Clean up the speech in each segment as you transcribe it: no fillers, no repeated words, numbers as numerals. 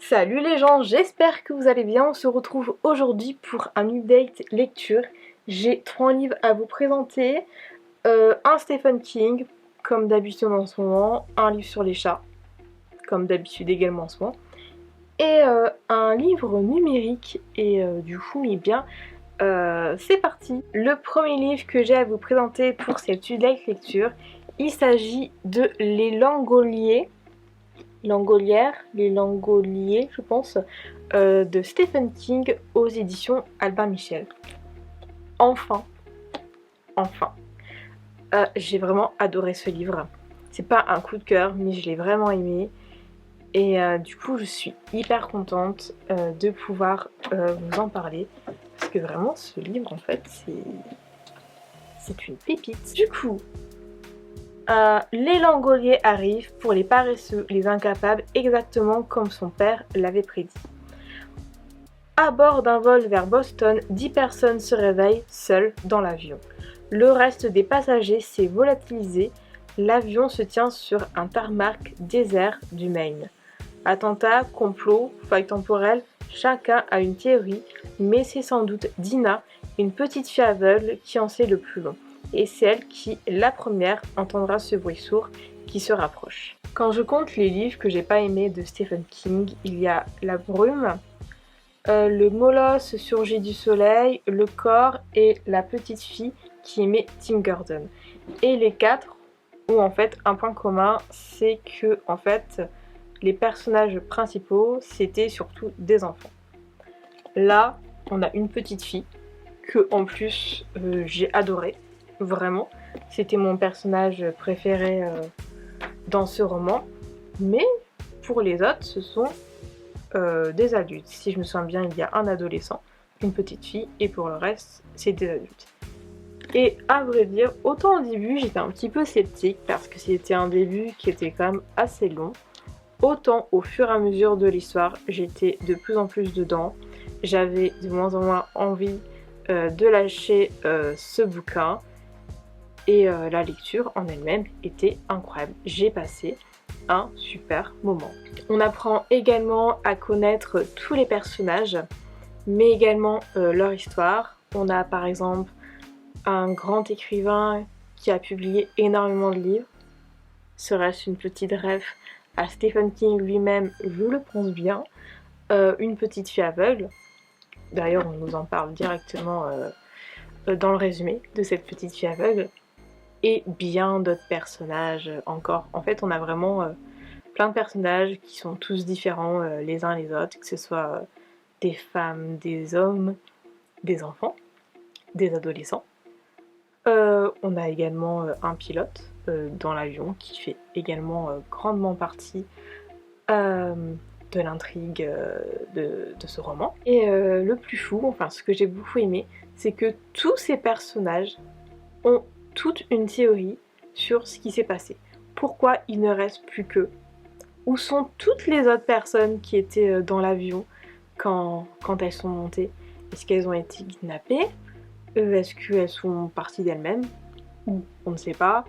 Salut les gens, j'espère que vous allez bien. On se retrouve aujourd'hui pour un update lecture. J'ai 3 livres à vous présenter. Un Stephen King, comme d'habitude en ce moment. Un livre sur les chats, comme d'habitude également en ce moment. Et un livre numérique. Et du coup, c'est parti. Le premier livre que j'ai à vous présenter pour cette update lecture, il s'agit de Les Langoliers. Les Langoliers, je pense, de Stephen King aux éditions Albin Michel. Enfin, j'ai vraiment adoré ce livre. C'est pas un coup de cœur, mais je l'ai vraiment aimé. Et du coup, je suis hyper contente de pouvoir vous en parler. Parce que vraiment, ce livre, en fait, c'est une pépite. Du coup, les Langoliers arrivent pour les paresseux, les incapables, exactement comme son père l'avait prédit. À bord d'un vol vers Boston, 10 personnes se réveillent seules dans l'avion. Le reste des passagers s'est volatilisé. L'avion se tient sur un tarmac désert du Maine. Attentat, complot, faille temporelle, chacun a une théorie, mais c'est sans doute Dina, une petite fille aveugle, qui en sait le plus long. Et c'est elle qui, la première, entendra ce bruit sourd qui se rapproche. Quand je compte les livres que j'ai pas aimés de Stephen King, il y a La Brume, le molosse surgit du soleil, le corps et la petite fille qui aimait Tim Gordon. Et les 4 ont en fait un point commun, c'est que en fait les personnages principaux c'était surtout des enfants. Là, on a une petite fille que en plus j'ai adoré, vraiment. C'était mon personnage préféré dans ce roman, mais pour les autres, ce sont des adultes. Si je me souviens bien, il y a un adolescent, une petite fille, et pour le reste, c'est des adultes. Et à vrai dire, autant au début, j'étais un petit peu sceptique, parce que c'était un début qui était quand même assez long, autant au fur et à mesure de l'histoire, j'étais de plus en plus dedans. J'avais de moins en moins envie de lâcher ce bouquin, et la lecture en elle-même était incroyable. J'ai passé un super moment. On apprend également à connaître tous les personnages, mais également leur histoire. On a par exemple un grand écrivain qui a publié énormément de livres. Serait-ce une petite ref à Stephen King lui-même? Je le pense bien. Une petite fille aveugle. D'ailleurs, on nous en parle directement dans le résumé de cette petite fille aveugle. Et bien d'autres personnages encore. En fait, on a vraiment plein de personnages qui sont tous différents les uns les autres, que ce soit des femmes, des hommes, des enfants, des adolescents. On a également un pilote dans l'avion qui fait également grandement partie de l'intrigue de ce roman. Et le plus fou, enfin ce que j'ai beaucoup aimé, c'est que tous ces personnages ont toute une théorie sur ce qui s'est passé. Pourquoi il ne reste plus qu'eux? Où sont toutes les autres personnes qui étaient dans l'avion quand elles sont montées? Est-ce qu'elles ont été kidnappées? Est-ce qu'elles sont parties d'elles-mêmes? Ou on ne sait pas.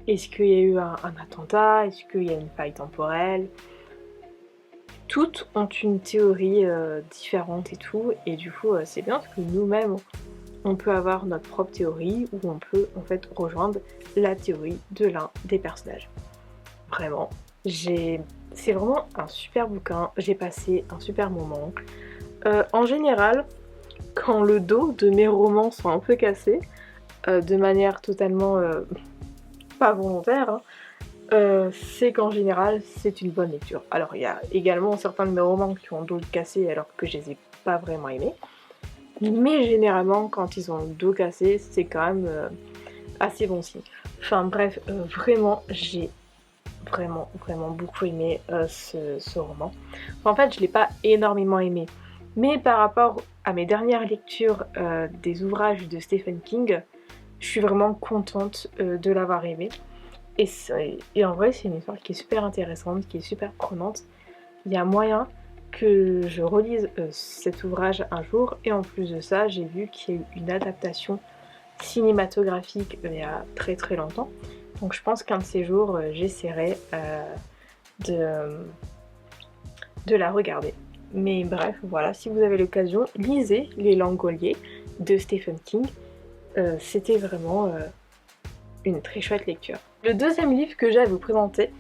Est-ce qu'il y a eu un attentat? Est-ce qu'il y a une faille temporelle? Toutes ont une théorie différente et tout, et du coup c'est bien parce que nous-mêmes on peut avoir notre propre théorie ou on peut en fait rejoindre la théorie de l'un des personnages. Vraiment, c'est vraiment un super bouquin, j'ai passé un super moment. En général, quand le dos de mes romans sont un peu cassés, de manière totalement pas volontaire, hein, c'est qu'en général c'est une bonne lecture. Alors il y a également certains de mes romans qui ont le dos cassé alors que je les ai pas vraiment aimés. Mais généralement, quand ils ont le dos cassé, c'est quand même assez bon signe. Enfin bref, vraiment, j'ai vraiment beaucoup aimé ce roman. En fait, je l'ai pas énormément aimé. Mais par rapport à mes dernières lectures des ouvrages de Stephen King, je suis vraiment contente de l'avoir aimé. Et en vrai, c'est une histoire qui est super intéressante, qui est super prenante. Il y a moyen que je relise cet ouvrage un jour, et en plus de ça j'ai vu qu'il y a eu une adaptation cinématographique il y a très très longtemps, donc je pense qu'un de ces jours j'essaierai de la regarder. Mais bref, voilà, si vous avez l'occasion, lisez Les Langoliers de Stephen King. C'était vraiment une très chouette lecture. Le deuxième livre que j'ai à vous présenter,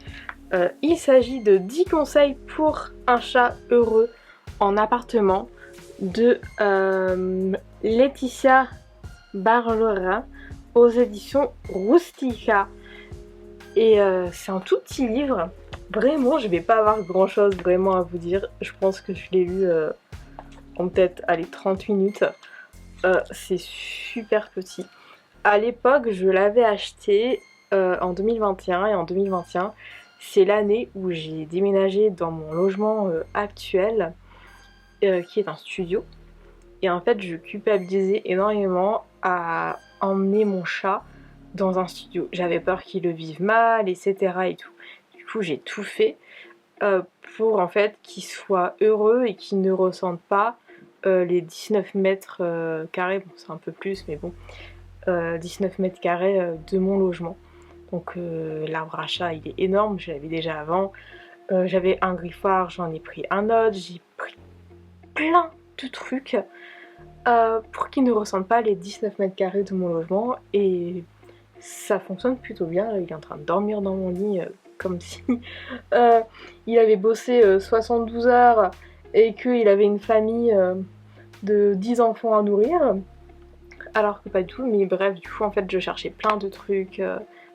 il s'agit de 10 conseils pour un chat heureux en appartement de Laetitia Barlerin aux éditions Rustica. Et c'est un tout petit livre. Vraiment, je vais pas avoir grand chose vraiment à vous dire. Je pense que je l'ai lu en peut-être 30 minutes. C'est super petit. À l'époque, je l'avais acheté en 2021 et en 2021, c'est l'année où j'ai déménagé dans mon logement actuel qui est un studio. Et en fait, je culpabilisais énormément à emmener mon chat dans un studio. J'avais peur qu'il le vive mal, etc. et tout. Du coup, j'ai tout fait pour en fait qu'il soit heureux et qu'il ne ressente pas les 19 mètres carrés. Bon, c'est un peu plus, mais bon. 19 mètres carrés de mon logement. Donc l'arbre à chat, il est énorme. Je l'avais déjà avant. J'avais un griffoir, j'en ai pris un autre. J'ai pris plein de trucs pour qu'il ne ressente pas les 19 mètres carrés de mon logement. Et ça fonctionne plutôt bien. Il est en train de dormir dans mon lit comme si il avait bossé 72 heures et qu'il avait une famille de 10 enfants à nourrir. Alors que pas du tout, mais bref, du coup en fait je cherchais plein de trucs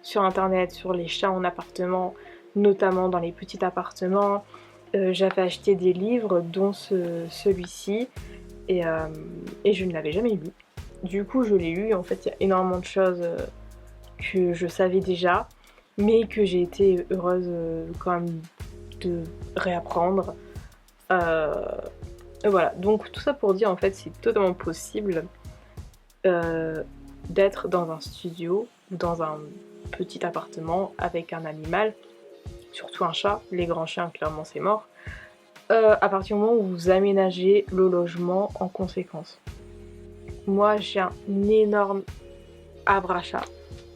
sur internet, sur les chats en appartement, notamment dans les petits appartements. J'avais acheté des livres dont celui-ci et je ne l'avais jamais lu. Du coup je l'ai lu, en fait il y a énormément de choses que je savais déjà, mais que j'ai été heureuse quand même de réapprendre. Voilà, donc tout ça pour dire en fait c'est totalement possible d'être dans un studio ou dans un petit appartement avec un animal, surtout un chat. Les grands chiens, clairement c'est mort, à partir du moment où vous aménagez le logement en conséquence. Moi j'ai un énorme arbre à chat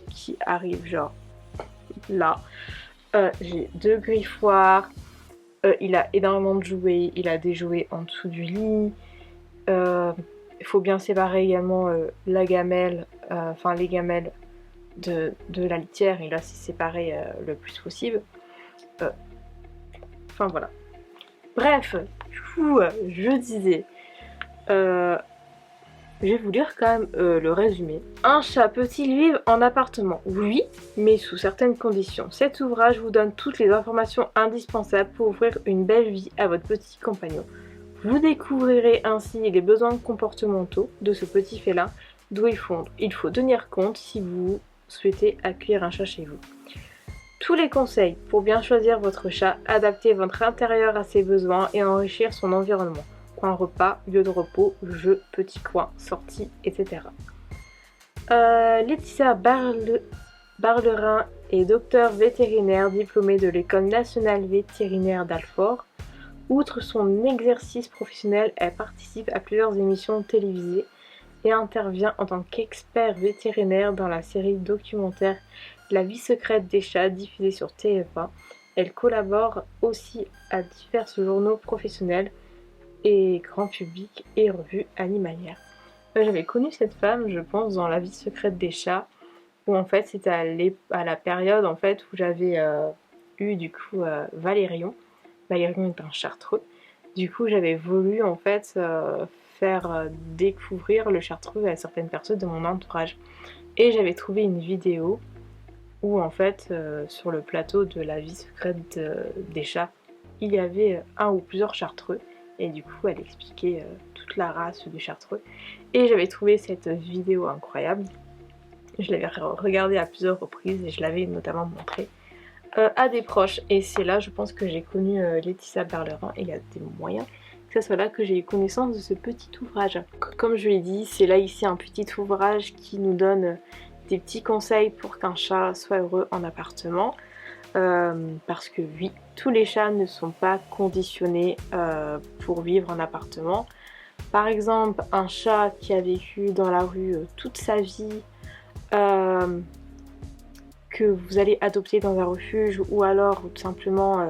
qui arrive genre là. J'ai 2 griffoirs, il a énormément de jouets, il a des jouets en dessous du lit. Il faut bien séparer également la gamelle, enfin les gamelles de la litière, et là c'est séparé le plus possible. Enfin voilà. Bref, du coup, je disais, je vais vous lire quand même le résumé. Un chat peut-il vivre en appartement? Oui, mais sous certaines conditions. Cet ouvrage vous donne toutes les informations indispensables pour offrir une belle vie à votre petit compagnon. Vous découvrirez ainsi les besoins comportementaux de ce petit félin d'où il faut tenir compte si vous souhaitez accueillir un chat chez vous. Tous les conseils pour bien choisir votre chat, adapter votre intérieur à ses besoins et enrichir son environnement. Coin repas, lieu de repos, jeux, petits coins, sorties, etc. Laetitia Barlerin est docteur vétérinaire diplômée de l'École nationale vétérinaire d'Alfort. Outre son exercice professionnel, elle participe à plusieurs émissions télévisées et intervient en tant qu'expert vétérinaire dans la série documentaire La vie secrète des chats diffusée sur TF1. Elle collabore aussi à divers journaux professionnels et grand public et revues animalières. J'avais connu cette femme, je pense, dans La vie secrète des chats, où en fait c'était à la période en fait où j'avais eu du coup Valérion. Valérion est un chartreux. Du coup, j'avais voulu en fait faire découvrir le chartreux à certaines personnes de mon entourage. Et j'avais trouvé une vidéo où en fait, sur le plateau de La vie secrète des chats, il y avait un ou plusieurs chartreux. Et du coup, elle expliquait toute la race du chartreux. Et j'avais trouvé cette vidéo incroyable. Je l'avais regardée à plusieurs reprises et je l'avais notamment montrée à des proches, et c'est là je pense que j'ai connu Laetitia Barlerin, et il y a des moyens que ce soit là que j'ai eu connaissance de ce petit ouvrage. Comme je l'ai dit, c'est là ici un petit ouvrage qui nous donne des petits conseils pour qu'un chat soit heureux en appartement, parce que oui, tous les chats ne sont pas conditionnés pour vivre en appartement. Par exemple, un chat qui a vécu dans la rue toute sa vie, que vous allez adopter dans un refuge, ou alors tout simplement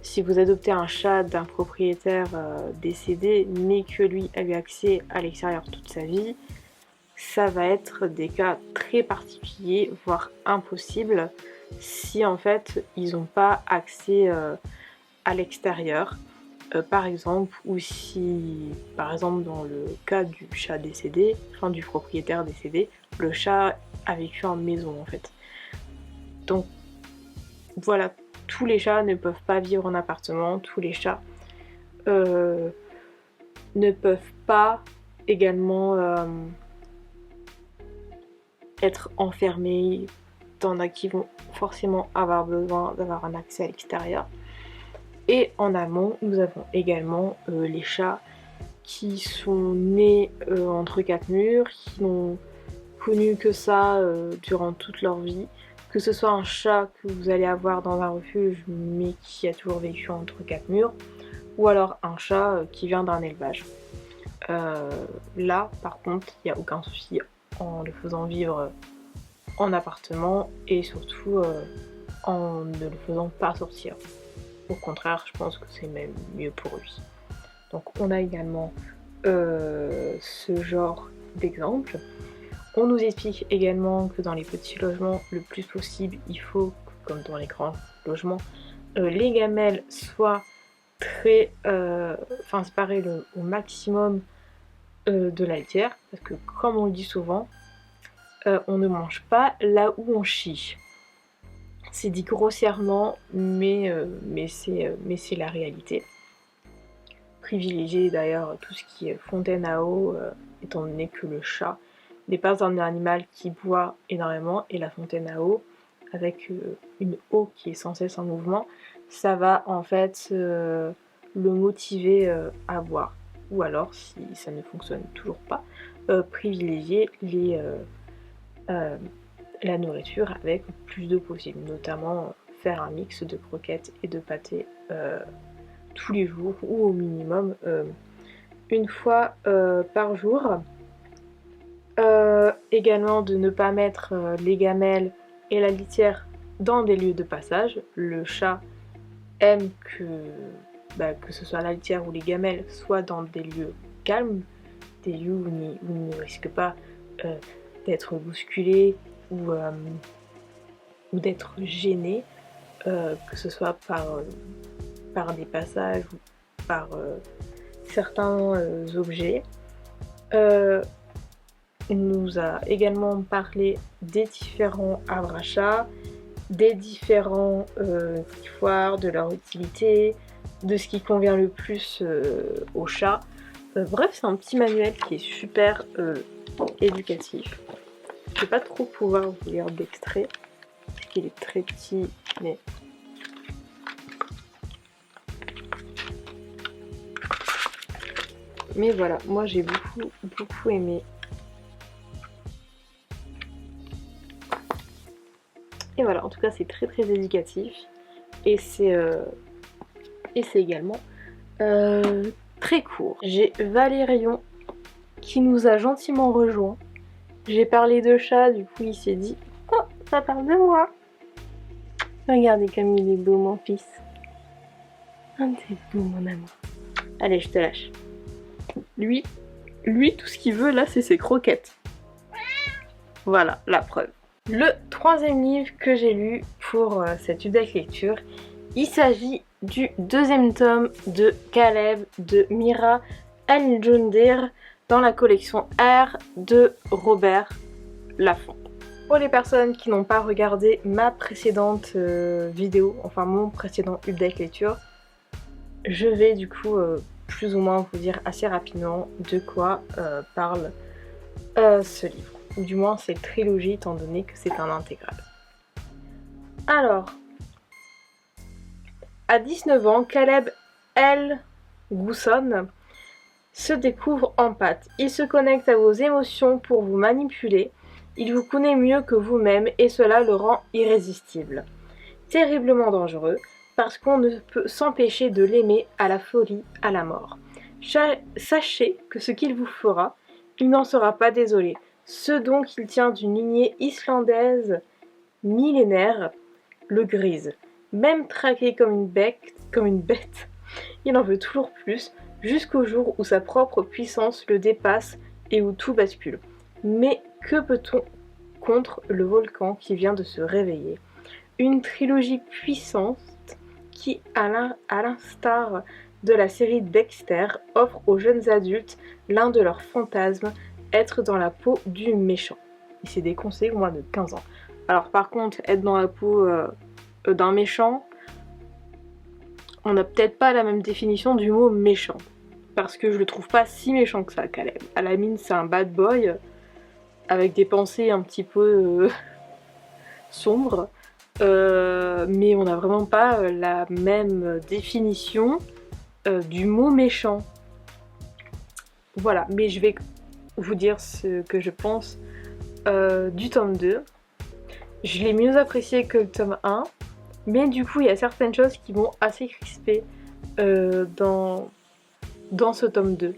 si vous adoptez un chat d'un propriétaire décédé, mais que lui a eu accès à l'extérieur toute sa vie, ça va être des cas très particuliers, voire impossibles, si en fait ils n'ont pas accès à l'extérieur. Par exemple, ou si, par exemple, dans le cas du chat décédé, enfin du propriétaire décédé, le chat a vécu en maison en fait. Donc voilà, tous les chats ne peuvent pas vivre en appartement, tous les chats ne peuvent pas également être enfermés. T'en as qui vont forcément avoir besoin d'avoir un accès à l'extérieur. Et en amont, nous avons également les chats qui sont nés entre quatre murs, qui n'ont connu que ça durant toute leur vie. Que ce soit un chat que vous allez avoir dans un refuge mais qui a toujours vécu entre quatre murs, ou alors un chat qui vient d'un élevage. Là, par contre, il n'y a aucun souci en le faisant vivre en appartement et surtout en ne le faisant pas sortir. Au contraire, je pense que c'est même mieux pour lui. Donc on a également ce genre d'exemple. On nous explique également que dans les petits logements, le plus possible, il faut, comme dans les grands logements, les gamelles soient très... séparées au maximum de la litière. Parce que comme on le dit souvent, on ne mange pas là où on chie. C'est dit grossièrement, mais c'est la réalité. Privilégier d'ailleurs tout ce qui est fontaine à eau, étant donné que le chat n'est pas un animal qui boit énormément, et la fontaine à eau, avec une eau qui est sans cesse en mouvement, ça va en fait le motiver à boire. Ou alors, si ça ne fonctionne toujours pas, privilégier la nourriture avec le plus d'eau possible, notamment faire un mix de croquettes et de pâtés tous les jours, ou au minimum une fois par jour. Également de ne pas mettre les gamelles et la litière dans des lieux de passage. Le chat aime que ce soit la litière ou les gamelles soient dans des lieux calmes, des lieux où il ne risque pas d'être bousculé ou d'être gêné, que ce soit par des passages ou par certains objets. On nous a également parlé des différents arbres à chat, des différents griffoirs, de leur utilité, de ce qui convient le plus aux chats. Bref, c'est un petit manuel qui est super éducatif. Je vais pas trop pouvoir vous lire d'extrait, parce qu'il est très petit, mais voilà, moi j'ai beaucoup aimé. Et voilà, en tout cas c'est très éducatif, et c'est également très court. J'ai Valérion qui nous a gentiment rejoint. J'ai parlé de chat, du coup il s'est dit « Oh, ça parle de moi !» Regardez comme il est beau mon fils. Ah, t'es beau mon amour. Allez, je te lâche. Lui, tout ce qu'il veut là, c'est ses croquettes. Voilà, la preuve. Le troisième livre que j'ai lu pour cette UDEC lecture, il s'agit du deuxième tome de Caleb de Mira Al-Jundir dans la collection R de Robert Laffont. Pour les personnes qui n'ont pas regardé ma précédente vidéo, enfin mon précédent UDEC lecture, je vais du coup plus ou moins vous dire assez rapidement de quoi parle ce livre. Ou du moins cette trilogie, étant donné que c'est un intégral. Alors, à 19 ans, Caleb L. Gousson se découvre empathe. Il se connecte à vos émotions pour vous manipuler. Il vous connaît mieux que vous-même et cela le rend irrésistible. Terriblement dangereux, parce qu'on ne peut s'empêcher de l'aimer à la folie, à la mort. Sachez que ce qu'il vous fera, il n'en sera pas désolé. Ce dont il tient d'une lignée islandaise millénaire le grise. Même traqué comme une bête, comme une bête. Il en veut toujours plus, jusqu'au jour où sa propre puissance le dépasse et où tout bascule. Mais que peut-on contre le volcan qui vient de se réveiller? Une trilogie puissante qui, à l'instar de la série Dexter, offre aux jeunes adultes l'un de leurs fantasmes, être dans la peau du méchant. Et c'est déconseillé au moins de 15 ans. Alors par contre, être dans la peau d'un méchant, on n'a peut-être pas la même définition du mot méchant. Parce que je le trouve pas si méchant que ça, Caleb. À la mine, c'est un bad boy, avec des pensées un petit peu sombres. Mais on n'a vraiment pas la même définition du mot méchant. Voilà, mais je vais vous dire ce que je pense du tome 2. Je l'ai mieux apprécié que le tome 1, mais du coup il y a certaines choses qui m'ont assez crispé dans ce tome 2.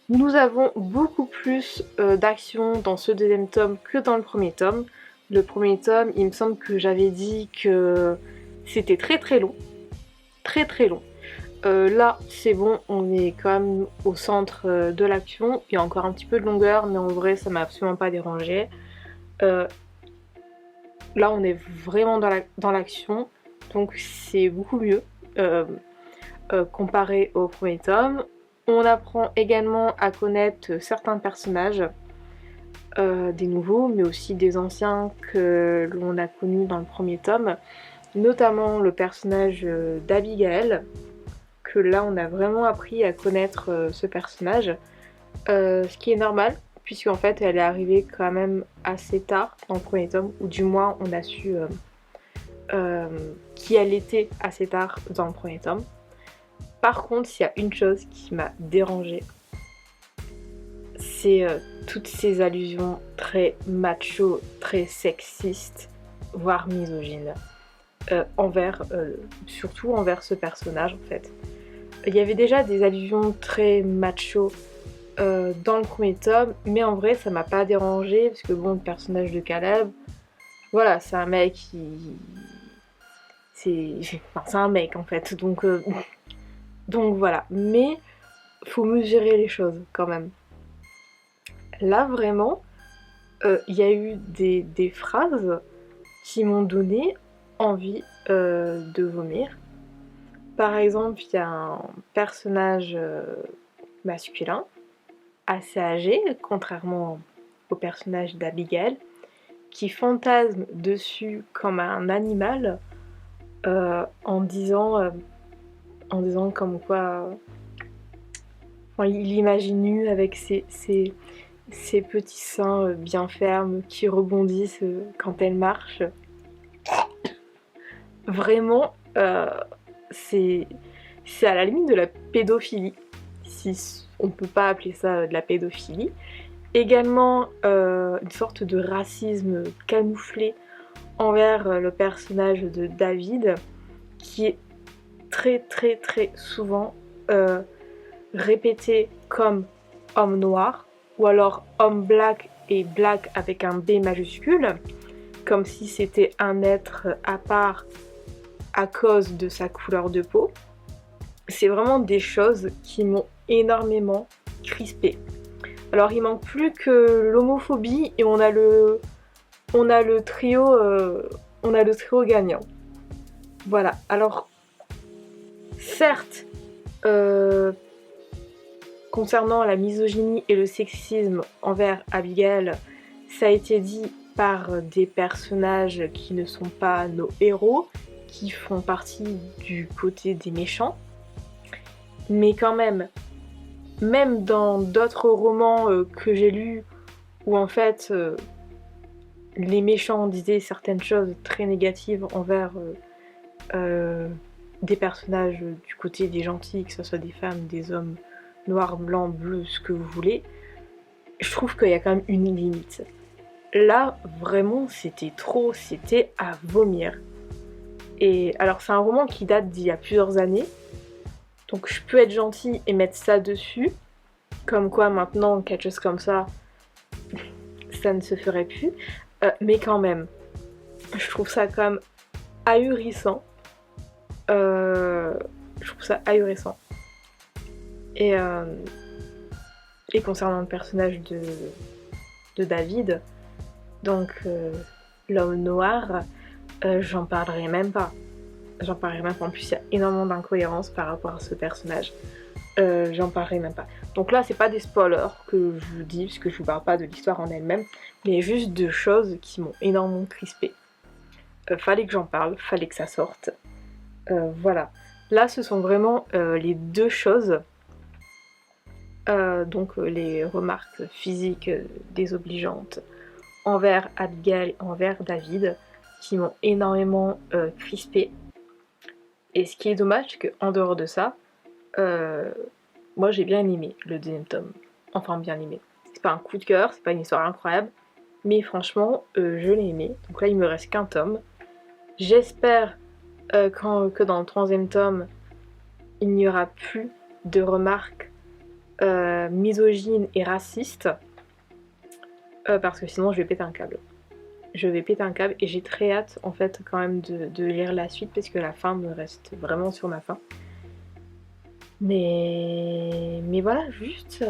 Nous avons beaucoup plus d'action dans ce deuxième tome que dans le premier tome. Le premier tome, il me semble que j'avais dit que c'était très très long. Très très long. Là, c'est bon, on est quand même au centre de l'action. Il y a encore un petit peu de longueur, mais en vrai, ça m'a absolument pas dérangé. Là, on est vraiment dans l'action, donc c'est beaucoup mieux comparé au premier tome. On apprend également à connaître certains personnages, des nouveaux, mais aussi des anciens que l'on a connus dans le premier tome, notamment le personnage d'Abigail, que là on a vraiment appris à connaître ce personnage, ce qui est normal, puisqu'en fait elle est arrivée quand même assez tard dans le premier tome, ou du moins on a su qui elle était assez tard dans le premier tome. Par contre, s'il y a une chose qui m'a dérangée, c'est toutes ces allusions très macho, très sexistes, voire misogynes, surtout envers ce personnage en fait. Il y avait déjà des allusions très macho dans le premier tome, mais en vrai ça m'a pas dérangé parce que bon, le personnage de Caleb, voilà, c'est un mec qui... c'est un mec en fait, donc voilà, mais faut mesurer les choses quand même. Là vraiment, il y a eu des phrases qui m'ont donné envie de vomir. Par exemple, il y a un personnage masculin, assez âgé, contrairement au personnage d'Abigail, qui fantasme dessus comme un animal en disant comme quoi... Enfin, il l'imagine nu avec ses petits seins bien fermes qui rebondissent quand elle marche. Vraiment, c'est à la limite de la pédophilie, si on peut pas appeler ça de la pédophilie. Également une sorte de racisme camouflé envers le personnage de David, qui est très très très souvent répété comme homme noir, ou alors homme black et black avec un B majuscule, comme si c'était un être à part à cause de sa couleur de peau. C'est vraiment des choses qui m'ont énormément crispée. Alors il manque plus que l'homophobie et on a le trio gagnant. Voilà. Alors certes, concernant la misogynie et le sexisme envers Abigail, ça a été dit par des personnages qui ne sont pas nos héros, qui font partie du côté des méchants. Mais quand même dans d'autres romans que j'ai lus, où en fait les méchants disaient certaines choses très négatives envers des personnages du côté des gentils, que ce soit des femmes, des hommes, noirs, blancs, bleus, ce que vous voulez, je trouve qu'il y a quand même une limite. Là, vraiment, c'était trop, c'était à vomir. Et alors, c'est un roman qui date d'il y a plusieurs années, donc je peux être gentille et mettre ça dessus, comme quoi maintenant, quelque chose comme ça, ça ne se ferait plus, mais quand même, je trouve ça quand même ahurissant. Je trouve ça ahurissant. Et concernant le personnage de David, donc l'homme noir, j'en parlerai même pas. J'en parlerai même pas. En plus, il y a énormément d'incohérences par rapport à ce personnage. J'en parlerai même pas. Donc là, c'est pas des spoilers que je vous dis, parce que je vous parle pas de l'histoire en elle-même, mais juste de choses qui m'ont énormément crispée. Fallait que j'en parle, fallait que ça sorte. Voilà. Là, ce sont vraiment les deux choses. Donc les remarques physiques désobligeantes envers Abigail, envers David, qui m'ont énormément crispée. Et ce qui est dommage, c'est qu'en dehors de ça, moi j'ai bien aimé le deuxième tome. Enfin bien aimé. C'est pas un coup de cœur, c'est pas une histoire incroyable, mais franchement je l'ai aimé. Donc là il me reste qu'un tome. J'espère que dans le troisième tome, il n'y aura plus de remarques misogynes et racistes, parce que sinon je vais péter un câble. Je vais péter un câble et j'ai très hâte en fait quand même de lire la suite parce que la fin me reste vraiment sur ma faim. Mais voilà, juste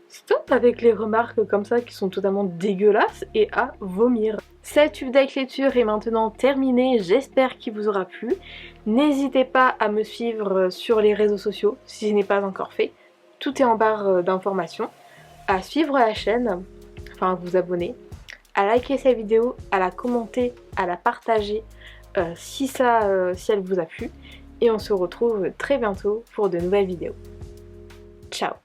stop avec les remarques comme ça qui sont totalement dégueulasses et à vomir. Cette update lecture est maintenant terminée, j'espère qu'il vous aura plu. N'hésitez pas à me suivre sur les réseaux sociaux si ce n'est pas encore fait. Tout est en barre d'informations. À suivre la chaîne, enfin à vous abonner, à liker cette vidéo, à la commenter, à la partager si elle vous a plu. Et on se retrouve très bientôt pour de nouvelles vidéos. Ciao!